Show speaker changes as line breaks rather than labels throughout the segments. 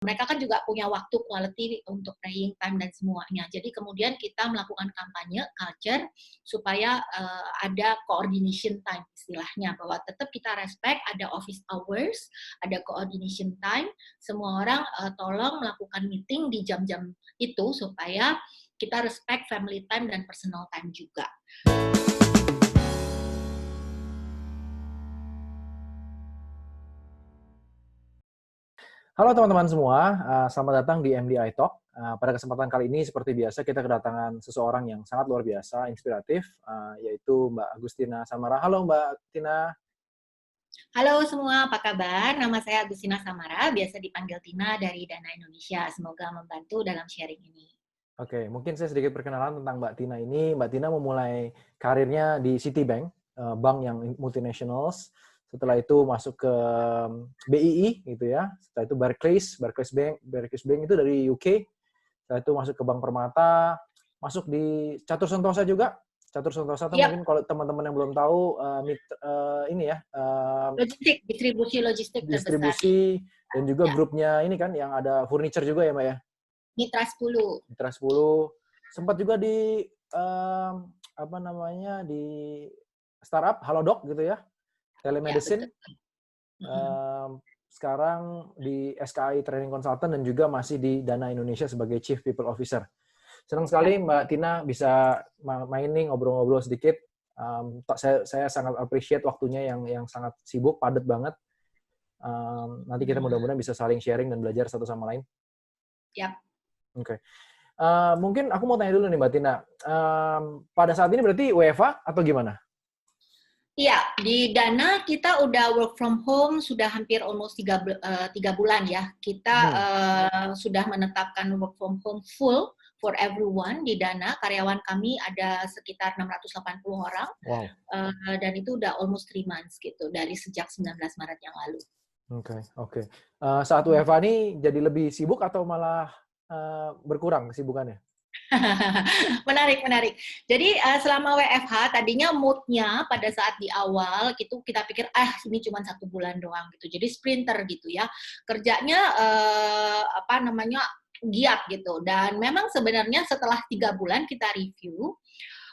mereka kan juga punya waktu quality untuk praying time dan semuanya. Jadi kemudian kita melakukan kampanye culture supaya ada coordination time istilahnya, bahwa tetap kita respect, ada office hours, ada coordination time, semua orang tolong melakukan meeting di jam-jam itu supaya kita respect family time dan personal time juga.
Halo teman-teman semua, selamat datang di MDI Talk. Pada kesempatan kali ini, seperti biasa, kita kedatangan seseorang yang sangat luar biasa, inspiratif, yaitu Mbak Agustina Samara. Halo Mbak Tina.
Halo semua, apa kabar? Nama saya Agustina Samara, biasa dipanggil Tina dari Dana Indonesia. Semoga membantu dalam sharing ini.
Oke, mungkin saya sedikit perkenalan tentang Mbak Tina ini. Mbak Tina memulai karirnya di Citibank, bank yang multinationals. Setelah itu masuk ke BII, gitu ya. Setelah itu Barclays Bank itu dari UK. Setelah itu masuk ke Bank Permata, masuk di Catur Sentosa juga. Catur Sentosa itu mungkin kalau teman-teman yang belum tahu, ini ya.
Logistik, distribusi terbesar.
Distribusi, dan juga grupnya ini kan, yang ada furniture juga ya Mbak ya?
Mitra 10.
Mitra 10. Sempat juga di, di startup, Halodoc gitu ya. Telemedicine. Sekarang di SKI Training Consultant dan juga masih di Dana Indonesia sebagai Chief People Officer. Senang sekali Mbak Tina bisa mainin, ngobrol-ngobrol sedikit. Saya sangat appreciate waktunya yang sangat sibuk, padat banget. Nanti kita mudah-mudahan bisa saling sharing dan belajar satu sama lain.
Yap.
Oke. Mungkin aku mau tanya dulu nih Mbak Tina. Pada saat ini berarti WFH atau gimana?
Iya, di Dana kita udah work from home sudah hampir almost 3 bulan ya. Kita sudah menetapkan work from home full for everyone di Dana. Karyawan kami ada sekitar 680 orang.
Wow.
Dan itu udah almost 3 months gitu, dari sejak 19 Maret yang lalu.
Oke. Saat WFH ini jadi lebih sibuk atau malah berkurang kesibukannya?
Menarik. Jadi selama WFH tadinya mood-nya pada saat di awal gitu kita pikir ini cuma 1 bulan doang gitu. Jadi sprinter gitu ya. Kerjanya giat gitu. Dan memang sebenarnya setelah 3 bulan kita review,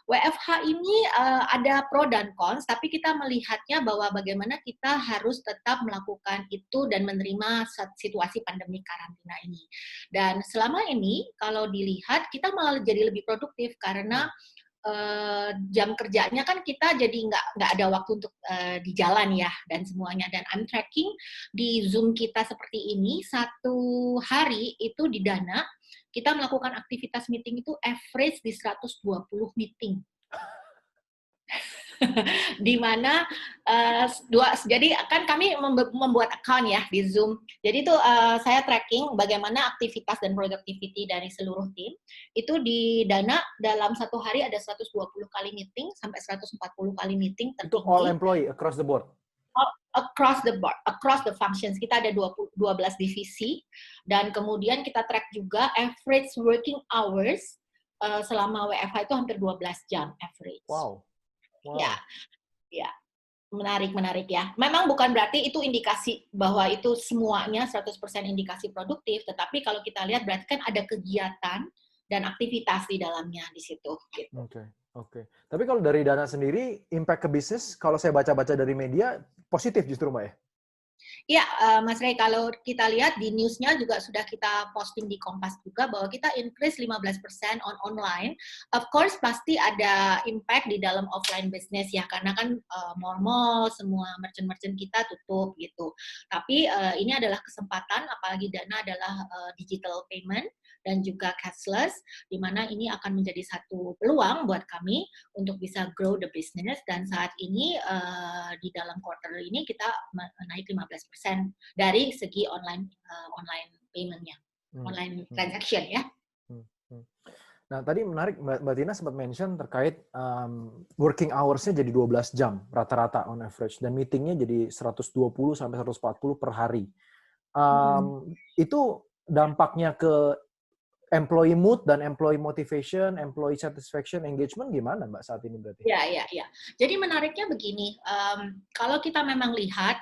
WFH ini ada pro dan cons, tapi kita melihatnya bahwa bagaimana kita harus tetap melakukan itu dan menerima situasi pandemi karantina ini. Dan selama ini, kalau dilihat, kita malah jadi lebih produktif karena jam kerjanya kan kita jadi nggak ada waktu untuk di jalan ya dan semuanya. Dan I'm tracking di Zoom kita seperti ini, 1 hari itu di Dana, kita melakukan aktivitas meeting itu average di 120 meeting. Di mana jadi kan kami membuat account ya di Zoom. Jadi itu saya tracking bagaimana aktivitas dan productivity dari seluruh tim. Itu di Dana dalam 1 hari ada 120 kali meeting sampai 140 kali meeting tertinggi.
Itu all employee across the board?
Across the board, across the functions. Kita ada 12 divisi dan kemudian kita track juga average working hours selama WFH itu hampir 12 jam average.
Wow.
Ya. Menarik ya. Memang bukan berarti itu indikasi bahwa itu semuanya 100% indikasi produktif, tetapi kalau kita lihat berarti kan ada kegiatan dan aktivitas di dalamnya di situ. Gitu.
Oke. Tapi kalau dari Dana sendiri, impact ke bisnis, kalau saya baca-baca dari media, positif justru Mbak ya?
Ya, Mas Ray, kalau kita lihat di news-nya juga sudah kita posting di Kompas juga bahwa kita increase 15% on online. Of course, pasti ada impact di dalam offline business ya, karena kan mall-mall, semua merchant-merchant kita tutup gitu. Tapi ini adalah kesempatan, apalagi Dana adalah digital payment dan juga cashless, di mana ini akan menjadi satu peluang buat kami untuk bisa grow the business. Dan saat ini di dalam quarter ini kita naik 15% dari segi online payment-nya, online transaction ya.
Nah, tadi menarik Mbak Tina sempat mention terkait working hours-nya jadi 12 jam rata-rata on average, dan meeting-nya jadi 120 sampai 140 per hari. Itu dampaknya ke employee mood dan employee motivation, employee satisfaction, engagement gimana Mbak saat ini berarti?
Ya. Jadi menariknya begini, kalau kita memang lihat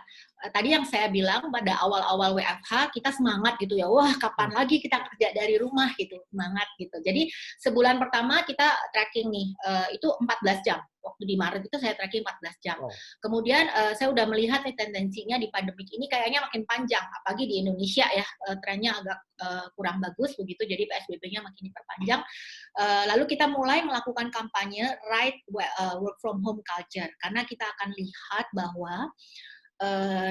tadi yang saya bilang pada awal-awal WFH kita semangat gitu ya, wah kapan lagi kita kerja dari rumah gitu, semangat gitu. Jadi sebulan pertama kita tracking nih, itu 14 jam. Waktu di Maret itu saya tracking 14 jam.
Wow.
Kemudian saya udah melihat nih tendensinya di pandemik ini kayaknya makin panjang, apalagi di Indonesia ya, trennya agak kurang bagus begitu, jadi PSBB-nya makin diperpanjang. Lalu kita mulai melakukan kampanye right work from home culture, karena kita akan lihat bahwa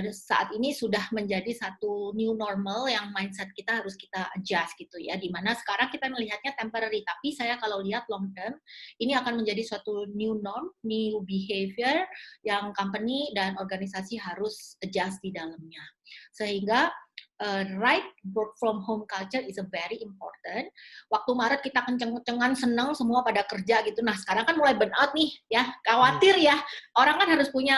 saat ini sudah menjadi satu new normal yang mindset kita harus kita adjust gitu ya, dimana sekarang kita melihatnya temporary, tapi saya kalau lihat long term ini akan menjadi suatu new norm, new behavior yang company dan organisasi harus adjust di dalamnya, sehingga right work from home culture is a very important. Waktu Maret kita kenceng-kencengan seneng semua pada kerja gitu. Nah sekarang kan mulai burn out nih ya, khawatir ya. Orang kan harus punya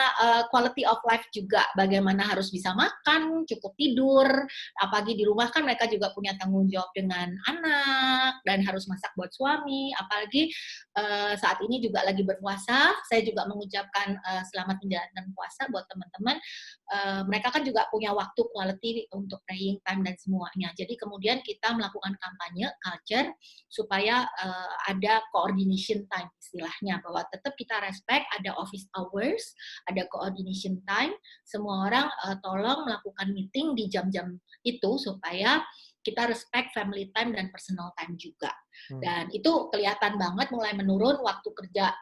quality of life juga. Bagaimana harus bisa makan, cukup tidur. Apalagi di rumah kan mereka juga punya tanggung jawab dengan anak dan harus masak buat suami. Apalagi saat ini juga lagi berpuasa. Saya juga mengucapkan selamat menjalankan puasa buat teman-teman. Mereka kan juga punya waktu quality untuk praying time dan semuanya. Jadi kemudian kita melakukan kampanye culture supaya ada coordination time istilahnya, bahwa tetap kita respect ada office hours, ada coordination time. Semua orang tolong melakukan meeting di jam-jam itu supaya kita respect family time dan personal time juga. Dan itu kelihatan banget mulai menurun waktu kerja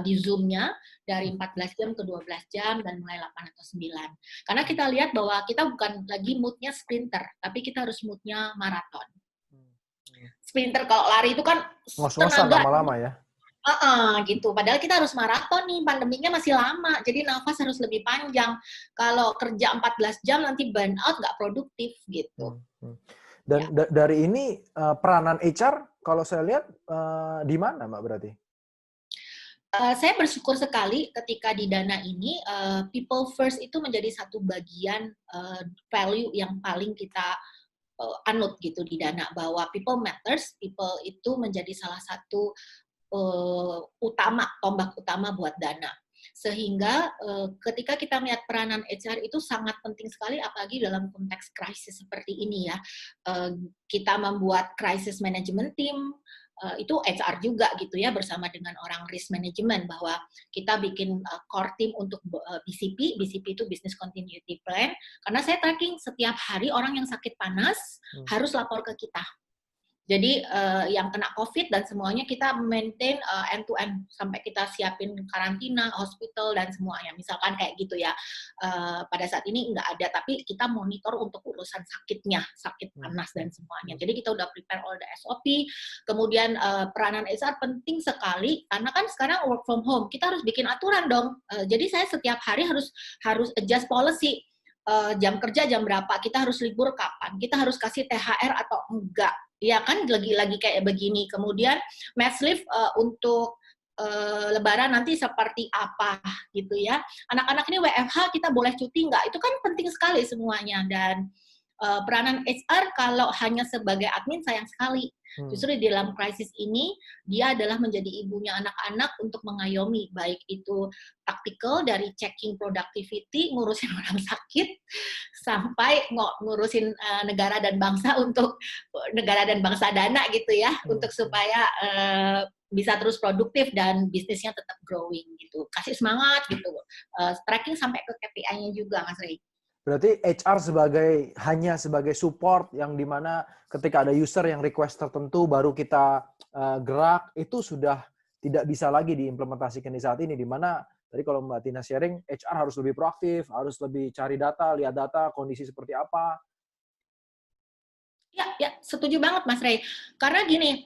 di Zoom-nya dari 14 jam ke 12 jam dan mulai 8 atau 9. Karena kita lihat bahwa kita bukan lagi mood-nya sprinter, tapi kita harus mood-nya maraton. Sprinter kalau lari itu kan
ngos-ngosan lama-lama ya.
Gitu. Padahal kita harus maraton nih, pandeminya masih lama, jadi nafas harus lebih panjang. Kalau kerja 14 jam nanti burn out, nggak produktif gitu.
Dan dari ini peranan HR kalau saya lihat di mana Mbak berarti?
Saya bersyukur sekali ketika di Dana ini people first itu menjadi satu bagian value yang paling kita anut gitu di Dana, bahwa people matters, people itu menjadi salah satu tombak utama buat Dana. Sehingga ketika kita melihat peranan HR itu sangat penting sekali, apalagi dalam konteks krisis seperti ini ya. Kita membuat crisis management team, itu HR juga gitu ya, bersama dengan orang risk management, bahwa kita bikin core team untuk BCP itu Business Continuity Plan, karena saya tracking setiap hari orang yang sakit panas harus lapor ke kita. Jadi yang kena COVID dan semuanya kita maintain end-to-end sampai kita siapin karantina, hospital dan semuanya. Misalkan kayak gitu ya. Pada saat ini nggak ada, tapi kita monitor untuk urusan sakitnya, sakit panas dan semuanya. Jadi kita udah prepare all the SOP. Kemudian peranan HR penting sekali karena kan sekarang work from home. Kita harus bikin aturan dong. Jadi saya setiap hari harus adjust policy. Jam kerja jam berapa, kita harus libur kapan, kita harus kasih THR atau enggak, ya kan lagi kayak begini. Kemudian match leave untuk Lebaran nanti seperti apa gitu ya. Anak-anak ini WFH kita boleh cuti enggak, itu kan penting sekali semuanya. Dan peranan HR kalau hanya sebagai admin sayang sekali. Justru di dalam krisis ini dia adalah menjadi ibunya anak-anak untuk mengayomi, baik itu taktikal dari checking productivity, ngurusin orang sakit, sampai ngurusin negara dan bangsa untuk negara dan bangsa Dana gitu ya, untuk supaya bisa terus produktif dan bisnisnya tetap growing gitu. Kasih semangat gitu. Tracking sampai ke KPI-nya juga, Mas Ray.
Berarti HR hanya sebagai support yang dimana ketika ada user yang request tertentu baru kita gerak, itu sudah tidak bisa lagi diimplementasikan di saat ini, dimana tadi kalau Mbak Tina sharing, HR harus lebih proaktif, harus lebih cari data, lihat data, kondisi seperti apa.
Ya, setuju banget Mas Ray. Karena gini,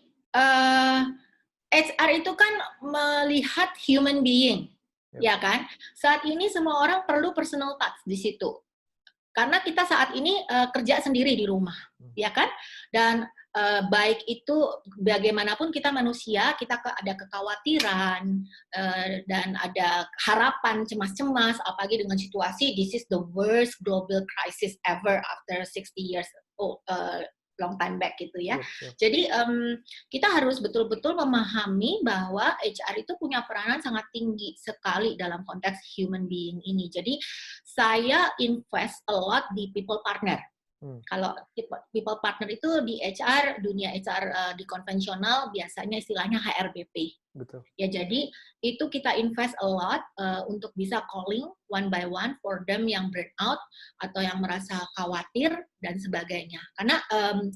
HR itu kan melihat human being, ya kan? Saat ini semua orang perlu personal touch di situ. Karena kita saat ini kerja sendiri di rumah, ya kan? Dan baik itu bagaimanapun kita manusia, kita ada kekhawatiran dan ada harapan cemas-cemas, apalagi dengan situasi this is the worst global crisis ever after 60 years long time back gitu ya.
Siap.
Jadi kita harus betul-betul memahami bahwa HR itu punya peranan sangat tinggi sekali dalam konteks human being ini. Jadi saya invest a lot di people partner. Kalau people partner itu di HR, dunia HR di konvensional biasanya istilahnya HRBP.
Betul.
Ya, jadi itu kita invest a lot untuk bisa calling one by one for them yang burn out atau yang merasa khawatir dan sebagainya. Karena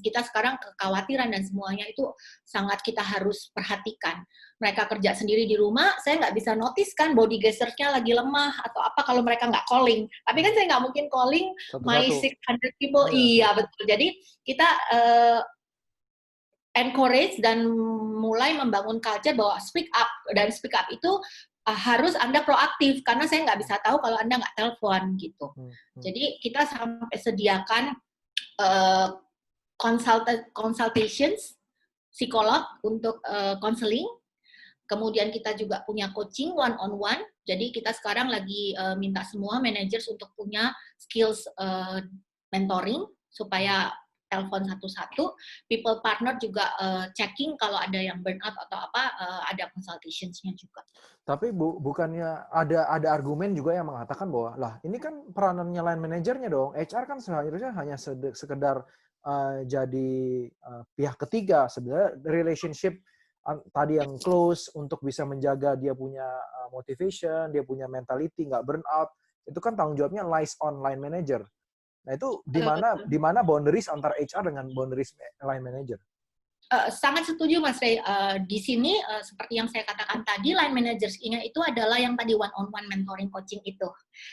kita sekarang kekhawatiran dan semuanya itu sangat kita harus perhatikan. Mereka kerja sendiri di rumah, saya nggak bisa notice kan body gesture-nya lagi lemah atau apa kalau mereka nggak calling. Tapi kan saya nggak mungkin calling my 600 people. Iya, betul. Jadi kita encourage dan mulai membangun culture bahwa speak up, dan speak up itu harus Anda proaktif karena saya nggak bisa tahu kalau Anda nggak telepon gitu. Jadi kita sampai sediakan consultations psikolog untuk counseling. Kemudian kita juga punya coaching one on one. Jadi kita sekarang lagi minta semua managers untuk punya skills mentoring supaya telepon satu-satu, people partner juga checking kalau ada yang burnout atau apa, ada consultations-nya juga.
Tapi bukannya ada argumen juga yang mengatakan bahwa lah ini kan peranannya line manajernya dong, HR kan seharusnya hanya sekedar jadi pihak ketiga, sebenarnya relationship tadi yang close untuk bisa menjaga dia punya motivation, dia punya mentality, nggak burnout, itu kan tanggung jawabnya lies on line manager. Nah itu di mana boundaries antara HR dengan boundaries line manager?
Sangat setuju Mas Ray. Di sini seperti yang saya katakan tadi, line managers ini itu adalah yang tadi one on one mentoring coaching itu.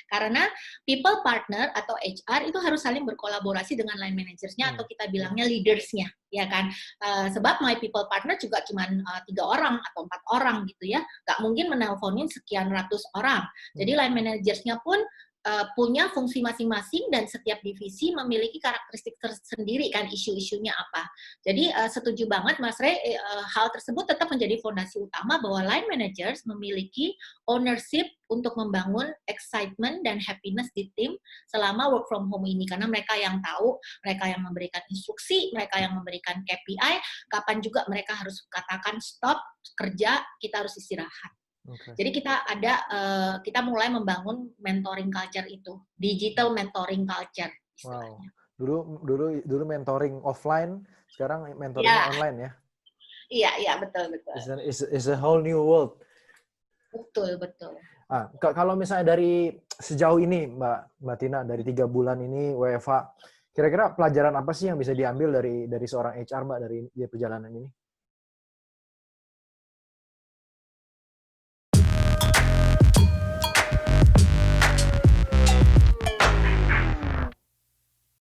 Karena people partner atau HR itu harus saling berkolaborasi dengan line managersnya atau kita bilangnya leadersnya, ya kan? Sebab my people partner juga cuma 3 orang atau 4 orang gitu ya. Nggak mungkin menelponin sekian ratus orang. Jadi line managersnya pun punya fungsi masing-masing dan setiap divisi memiliki karakteristik tersendiri kan isu-isunya apa. Jadi setuju banget Mas Ray, hal tersebut tetap menjadi fondasi utama bahwa line managers memiliki ownership untuk membangun excitement dan happiness di tim selama work from home ini karena mereka yang tahu, mereka yang memberikan instruksi, mereka yang memberikan KPI, kapan juga mereka harus katakan stop kerja, kita harus istirahat. Okay. Jadi kita mulai membangun mentoring culture itu, digital mentoring culture istilahnya.
Wow. Dulu mentoring offline, sekarang mentoringnya online ya?
Iya betul.
It's a whole new world.
Betul.
Kalau misalnya dari sejauh ini Mbak Tina, dari 3 bulan ini WFH, kira-kira pelajaran apa sih yang bisa diambil dari seorang HR Mbak dari perjalanan ini?